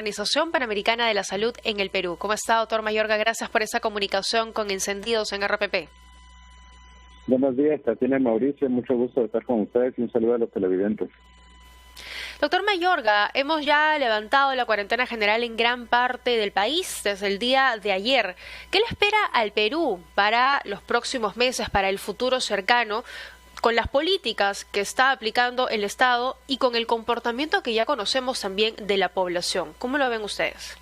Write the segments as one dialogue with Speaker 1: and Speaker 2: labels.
Speaker 1: Organización Panamericana de la Salud en el Perú. ¿Cómo está, doctor Mayorga? Gracias por esa comunicación con Encendidos en RPP.
Speaker 2: Buenos días, Tatiana y Mauricio. Mucho gusto de estar con ustedes y un saludo a los televidentes.
Speaker 1: Doctor Mayorga, hemos ya levantado la cuarentena general en gran parte del país desde el día de ayer. ¿Qué le espera al Perú para los próximos meses, para el futuro cercano, con las políticas que está aplicando el Estado y con el comportamiento que ya conocemos también de la población? ¿Cómo lo ven ustedes?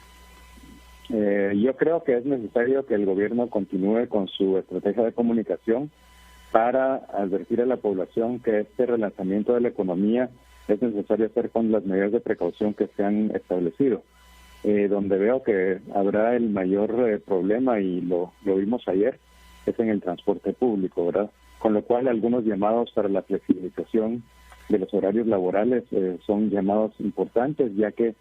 Speaker 2: Yo creo que es necesario que el gobierno continúe con su estrategia de comunicación para advertir a la población que este relanzamiento de la economía es necesario hacer con las medidas de precaución que se han establecido. Donde veo que habrá el mayor problema, y lo vimos ayer, es en el transporte público, ¿verdad? Con lo cual algunos llamados para la flexibilización de los horarios laborales son llamados importantes, ya que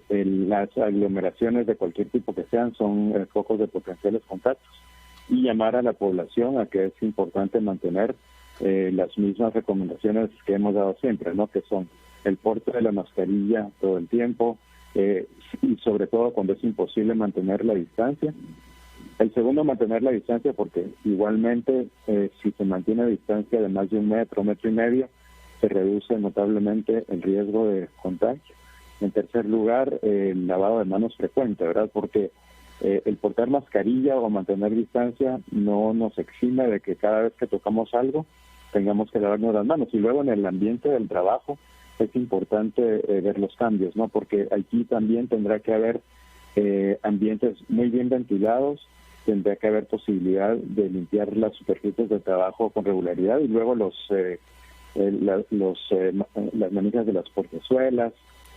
Speaker 2: las aglomeraciones de cualquier tipo que sean son focos de potenciales contactos, y llamar a la población a que es importante mantener las mismas recomendaciones que hemos dado siempre, ¿no? Que son el porte de la mascarilla todo el tiempo, y sobre todo cuando es imposible mantener la distancia. El segundo, mantener la distancia, porque igualmente si se mantiene a distancia de más de 1 metro, 1,5 metros, se reduce notablemente el riesgo de contagio. En tercer lugar, el lavado de manos frecuente, ¿verdad? Porque el portar mascarilla o mantener distancia no nos exime de que cada vez que tocamos algo tengamos que lavarnos las manos. Y luego en el ambiente del trabajo es importante ver los cambios, ¿no? Porque aquí también tendrá que haber ambientes muy bien ventilados, tendrá que haber posibilidad de limpiar las superficies de trabajo con regularidad, y luego las manijas de las portezuelas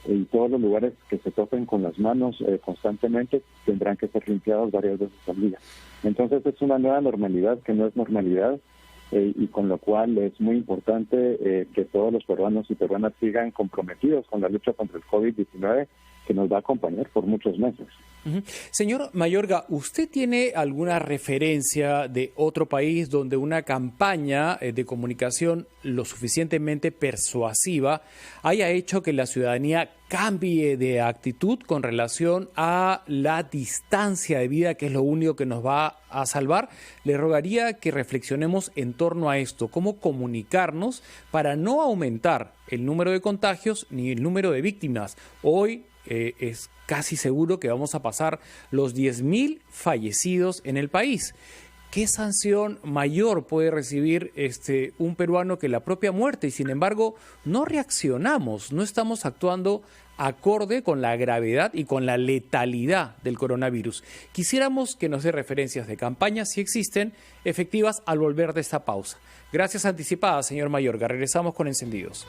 Speaker 2: y todos los lugares que se toquen con las manos constantemente tendrán que ser limpiados varias veces al día. Entonces es una nueva normalidad que no es normalidad, y con lo cual es muy importante que todos los peruanos y peruanas sigan comprometidos con la lucha contra el COVID-19, que nos va a acompañar por muchos meses.
Speaker 3: Señor Mayorga, ¿usted tiene alguna referencia de otro país donde una campaña de comunicación lo suficientemente persuasiva haya hecho que la ciudadanía cambie de actitud con relación a la distancia de vida, que es lo único que nos va a salvar? Le rogaría que reflexionemos en torno a esto, cómo comunicarnos para no aumentar el número de contagios ni el número de víctimas. Hoy es casi seguro que vamos a pasar los 10.000 fallecidos en el país. ¿Qué sanción mayor puede recibir un peruano que la propia muerte? Y sin embargo, no reaccionamos, no estamos actuando acorde con la gravedad y con la letalidad del coronavirus. Quisiéramos que nos dé referencias de campañas, si existen, efectivas al volver de esta pausa. Gracias anticipadas, señor Mayorga. Regresamos con Encendidos.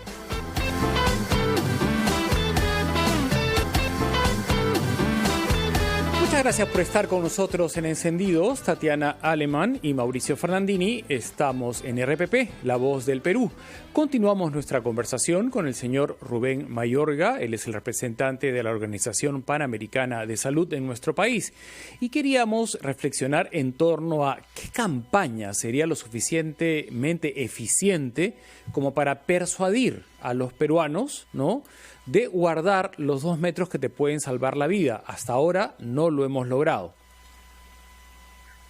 Speaker 3: Muchas gracias por estar con nosotros en Encendidos. Tatiana Alemán y Mauricio Fernandini. Estamos en RPP, La Voz del Perú. Continuamos nuestra conversación con el señor Rubén Mayorga. Él es el representante de la Organización Panamericana de Salud en nuestro país. Y queríamos reflexionar en torno a qué campaña sería lo suficientemente eficiente como para persuadir a los peruanos, ¿no?, de guardar los 2 metros que te pueden salvar la vida. Hasta ahora no lo hemos logrado.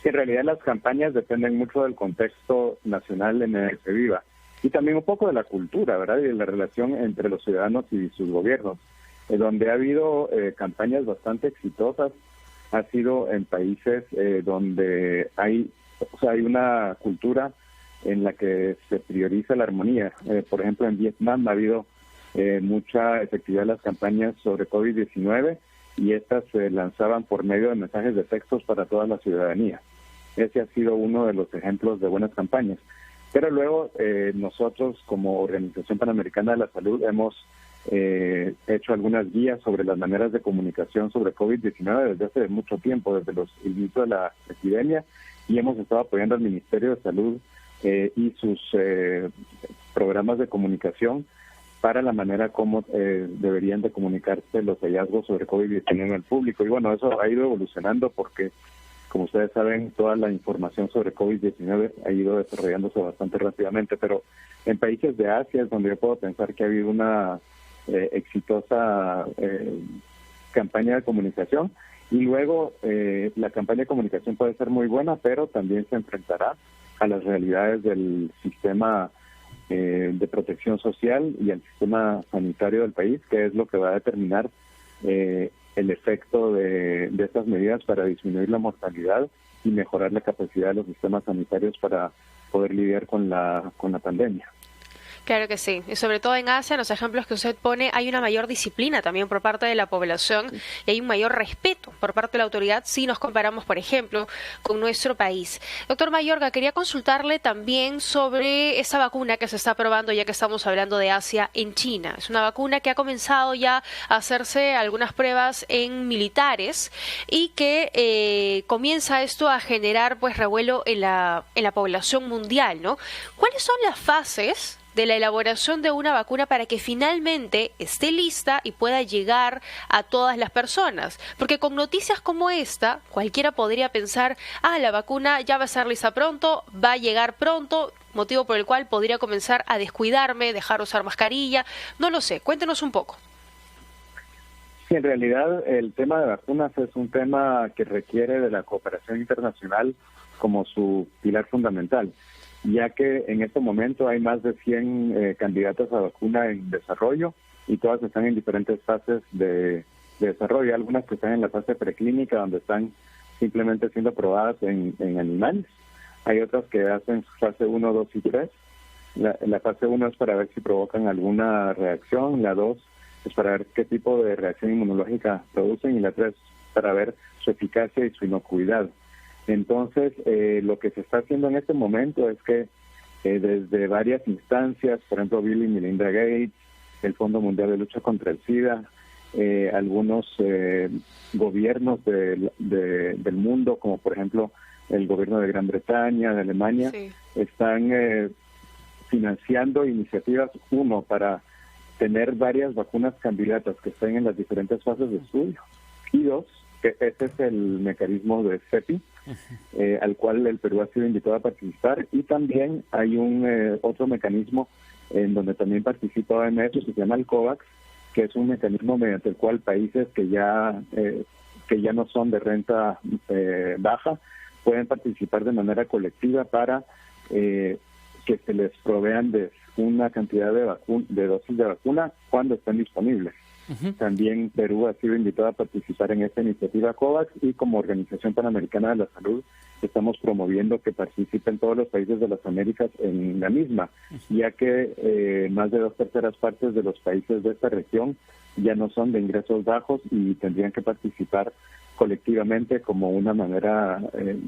Speaker 2: Sí, en realidad las campañas dependen mucho del contexto nacional en el que se viva, y también un poco de la cultura, ¿verdad?, y de la relación entre los ciudadanos y sus gobiernos. Donde ha habido campañas bastante exitosas ha sido en países donde hay una cultura en la que se prioriza la armonía. Por ejemplo, en Vietnam ha habido mucha efectividad en las campañas sobre COVID-19, y estas se lanzaban por medio de mensajes de textos para toda la ciudadanía. Ese ha sido uno de los ejemplos de buenas campañas. Pero luego nosotros, como Organización Panamericana de la Salud, hemos hecho algunas guías sobre las maneras de comunicación sobre COVID-19 desde hace mucho tiempo, desde los inicios de la epidemia, y hemos estado apoyando al Ministerio de Salud y sus programas de comunicación para la manera como deberían de comunicarse los hallazgos sobre COVID-19 al público. Y bueno, eso ha ido evolucionando porque, como ustedes saben, toda la información sobre COVID-19 ha ido desarrollándose bastante rápidamente, pero en países de Asia es donde yo puedo pensar que ha habido una exitosa campaña de comunicación. Y luego la campaña de comunicación puede ser muy buena, pero también se enfrentará a las realidades del sistema de protección social y al sistema sanitario del país, que es lo que va a determinar el efecto de estas medidas para disminuir la mortalidad y mejorar la capacidad de los sistemas sanitarios para poder lidiar con la pandemia.
Speaker 1: Claro que sí, y sobre todo en Asia, en los ejemplos que usted pone, hay una mayor disciplina también por parte de la población y hay un mayor respeto por parte de la autoridad si nos comparamos, por ejemplo, con nuestro país. Doctor Mayorga, quería consultarle también sobre esa vacuna que se está probando, ya que estamos hablando de Asia, en China. Es una vacuna que ha comenzado ya a hacerse algunas pruebas en militares y que comienza esto a generar pues revuelo en la población mundial, ¿no? ¿Cuáles son las fases de la elaboración de una vacuna para que finalmente esté lista y pueda llegar a todas las personas? Porque con noticias como esta, cualquiera podría pensar, la vacuna ya va a estar lista pronto, va a llegar pronto, motivo por el cual podría comenzar a descuidarme, dejar usar mascarilla, no lo sé, cuéntenos un poco.
Speaker 2: Sí, en realidad el tema de vacunas es un tema que requiere de la cooperación internacional como su pilar fundamental, ya que en este momento hay más de 100 candidatos a vacuna en desarrollo y todas están en diferentes fases de desarrollo. Algunas que están en la fase preclínica, donde están simplemente siendo probadas en animales. Hay otras que hacen fase 1, 2 y 3. La fase 1 es para ver si provocan alguna reacción, la 2 es para ver qué tipo de reacción inmunológica producen y la 3 para ver su eficacia y su inocuidad. Entonces, lo que se está haciendo en este momento es que desde varias instancias, por ejemplo, Bill y Melinda Gates, el Fondo Mundial de Lucha contra el SIDA, algunos gobiernos del mundo, como por ejemplo el gobierno de Gran Bretaña, de Alemania, sí, están financiando iniciativas, uno, para tener varias vacunas candidatas que estén en las diferentes fases de estudio, y dos, que ese es el mecanismo de CEPI, al cual el Perú ha sido invitado a participar, y también hay un otro mecanismo en donde también participa OMS, que se llama el COVAX, que es un mecanismo mediante el cual países que ya no son de renta baja pueden participar de manera colectiva para que se les provean de una cantidad de dosis de vacuna cuando estén disponibles. También Perú ha sido invitado a participar en esta iniciativa COVAX, y como Organización Panamericana de la Salud estamos promoviendo que participen todos los países de las Américas en la misma, ya que más de 2/3 partes de los países de esta región ya no son de ingresos bajos y tendrían que participar colectivamente como una manera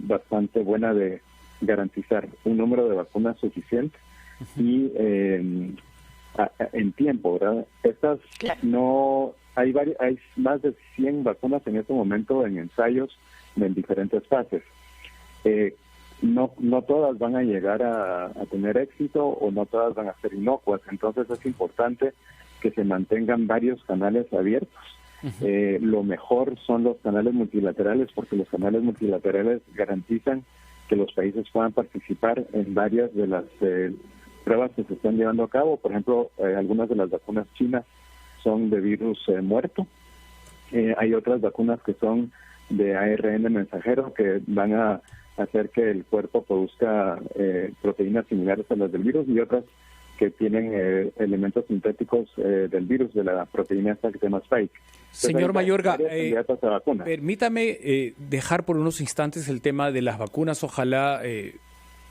Speaker 2: bastante buena de garantizar un número de vacunas suficiente y en tiempo, ¿verdad? Estas no hay más de 100 vacunas en este momento en ensayos en diferentes fases. No todas van a llegar a tener éxito, o no todas van a ser inocuas, entonces es importante que se mantengan varios canales abiertos. Lo mejor son los canales multilaterales, porque los canales multilaterales garantizan que los países puedan participar en varias de las pruebas que se están llevando a cabo. Por ejemplo, algunas de las vacunas chinas son de virus muerto. Hay otras vacunas que son de ARN mensajero, que van a hacer que el cuerpo produzca proteínas similares a las del virus, y otras que tienen elementos sintéticos del virus, de la proteína esta que se llama Spike.
Speaker 3: Señor Mayorga, permítame dejar por unos instantes el tema de las vacunas. Ojalá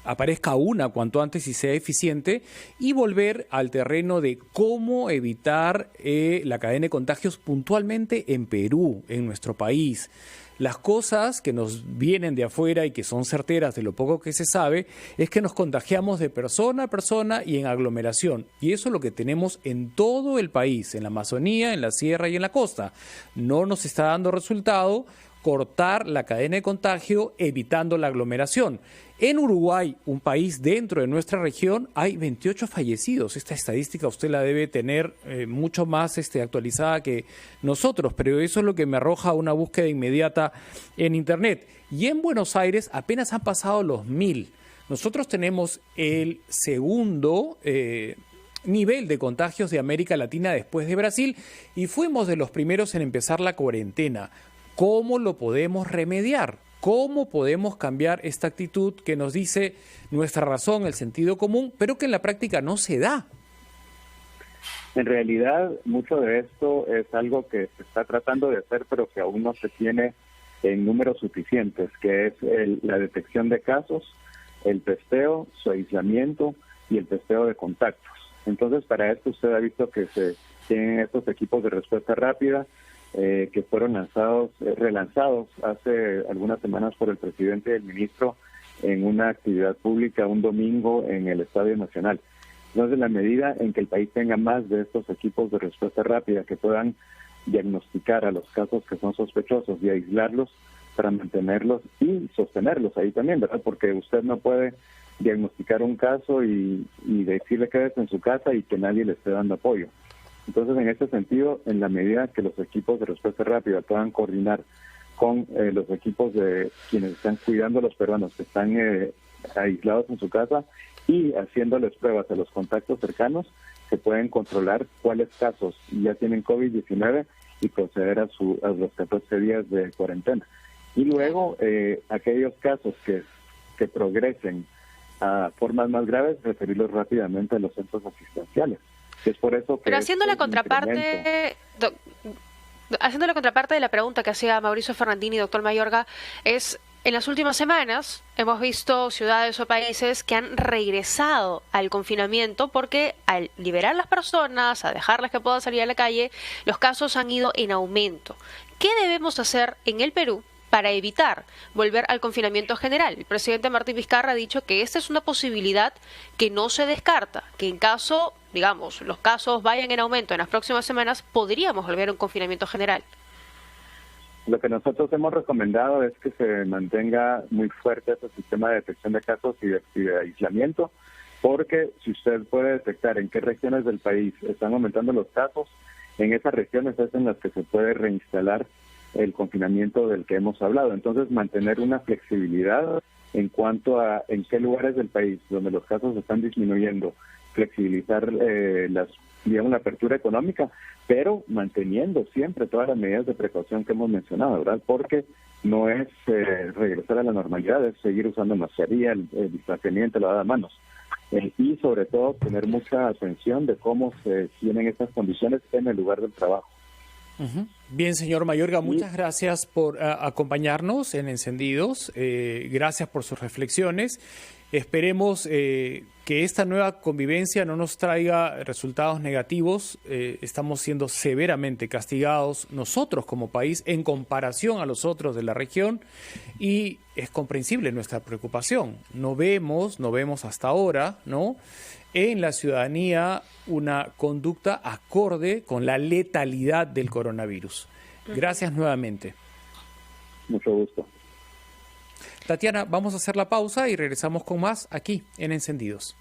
Speaker 3: aparezca una cuanto antes y sea eficiente, y volver al terreno de cómo evitar la cadena de contagios puntualmente en Perú, en nuestro país. Las cosas que nos vienen de afuera y que son certeras de lo poco que se sabe es que nos contagiamos de persona a persona y en aglomeración. Y eso es lo que tenemos en todo el país, en la Amazonía, en la sierra y en la costa. No nos está dando resultado cortar la cadena de contagio evitando la aglomeración. En Uruguay, un país dentro de nuestra región, hay 28 fallecidos. Esta estadística usted la debe tener mucho más actualizada que nosotros, pero eso es lo que me arroja una búsqueda inmediata en Internet. Y en Buenos Aires apenas han pasado los 1000. Nosotros tenemos el segundo nivel de contagios de América Latina después de Brasil y fuimos de los primeros en empezar la cuarentena. ¿Cómo lo podemos remediar? ¿Cómo podemos cambiar esta actitud que nos dice nuestra razón, el sentido común, pero que en la práctica no se da?
Speaker 2: En realidad, mucho de esto es algo que se está tratando de hacer, pero que aún no se tiene en números suficientes, que es la detección de casos, el testeo, su aislamiento y el testeo de contactos. Entonces, para esto usted ha visto que se tienen estos equipos de respuesta rápida, que fueron relanzados hace algunas semanas por el presidente y el ministro en una actividad pública un domingo en el Estadio Nacional. Entonces, en la medida en que el país tenga más de estos equipos de respuesta rápida que puedan diagnosticar a los casos que son sospechosos y aislarlos para mantenerlos y sostenerlos ahí también, ¿verdad? Porque usted no puede diagnosticar un caso y decirle quédese en su casa y que nadie le esté dando apoyo. Entonces, en este sentido, en la medida que los equipos de respuesta rápida puedan coordinar con los equipos de quienes están cuidando a los peruanos que están aislados en su casa y haciéndoles pruebas a los contactos cercanos, se pueden controlar cuáles casos ya tienen COVID-19 y proceder a los 14 días de cuarentena. Y luego, aquellos casos que progresen a formas más graves, referirlos rápidamente a los centros asistenciales. Es por eso que
Speaker 1: pero haciendo la contraparte de la pregunta que hacía Mauricio Ferrandini, doctor Mayorga, es: en las últimas semanas hemos visto ciudades o países que han regresado al confinamiento porque al liberar las personas, a dejarlas que puedan salir a la calle, los casos han ido en aumento. ¿Qué debemos hacer en el Perú para evitar volver al confinamiento general? El presidente Martín Vizcarra ha dicho que esta es una posibilidad que no se descarta, que en caso, digamos, los casos vayan en aumento en las próximas semanas, podríamos volver a un confinamiento general.
Speaker 2: Lo que nosotros hemos recomendado es que se mantenga muy fuerte ese sistema de detección de casos y de aislamiento, porque si usted puede detectar en qué regiones del país están aumentando los casos, en esas regiones es en las que se puede reinstalar el confinamiento del que hemos hablado. Entonces, mantener una flexibilidad en cuanto a en qué lugares del país donde los casos están disminuyendo, flexibilizar la apertura económica, pero manteniendo siempre todas las medidas de precaución que hemos mencionado, ¿verdad? Porque no es regresar a la normalidad, es seguir usando mascarilla, el distanciamiento, la lavada de manos. Y sobre todo tener mucha atención de cómo se tienen estas condiciones en el lugar del trabajo.
Speaker 3: Bien, señor Mayorga, muchas gracias por acompañarnos en Encendidos, gracias por sus reflexiones. Esperemos que esta nueva convivencia no nos traiga resultados negativos. Estamos siendo severamente castigados nosotros como país en comparación a los otros de la región y es comprensible nuestra preocupación. No vemos hasta ahora, ¿no?, en la ciudadanía una conducta acorde con la letalidad del coronavirus. Gracias nuevamente.
Speaker 2: Mucho gusto.
Speaker 3: Tatiana, vamos a hacer la pausa y regresamos con más aquí en Encendidos.